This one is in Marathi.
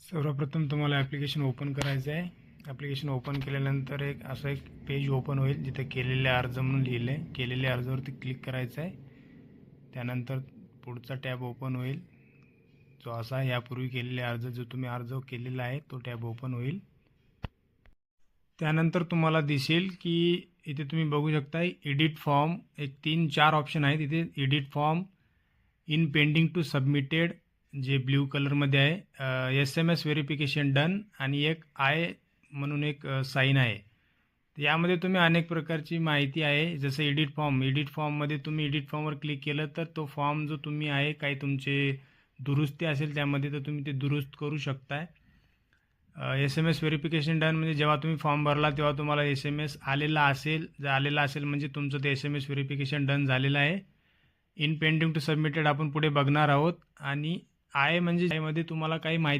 सर्वप्रथम तुम्हाला ॲप्लिकेशन ओपन करायचं आहे. ॲप्लिकेशन ओपन केल्यानंतर असं एक पेज ओपन होईल जिथे केलेले अर्ज म्हणून लिहिलं आहे. केलेल्या अर्जावरती क्लिक करायचं आहे. त्यानंतर पुढचा टॅब ओपन होईल जो असा यापूर्वी केलेले अर्ज जो तुम्ही अर्ज केलेला आहे तो टॅब ओपन होईल. त्यानंतर तुम्हाला दिसेल की इथे तुम्ही बघू शकता एडिट फॉर्म एक 3-4 ऑप्शन आहेत. इथे edit form in pending to submitted जे ब्ल्यू कलरमध्ये आहे, SMS व्हेरिफिकेशन डन आणि एक आय म्हणून एक साईन आहे. यामध्ये तुम्ही अनेक प्रकारची माहिती आहे. जसं एडिट फॉर्ममध्ये तुम्ही एडिट फॉर्मवर क्लिक केलं तर तो फॉर्म जो तुम्ही आहे काही तुमचे दुरुस्ती असेल त्यामध्ये तर तुम्ही ते दुरुस्त करू शकताय. SMS व्हेरिफिकेशन डन म्हणजे जेव्हा तुम्ही फॉर्म भरला तेव्हा तुम्हाला SMS आलेला असेल. जर आलेला असेल म्हणजे तुमचं ते SMS व्हेरिफिकेशन डन झालेलं आहे. इन पेंडिंग टू सबमिटेड आपण पुढे बघणार आहोत. आणि आय म्हणजे यामध्ये तुम्हाला काही माहिती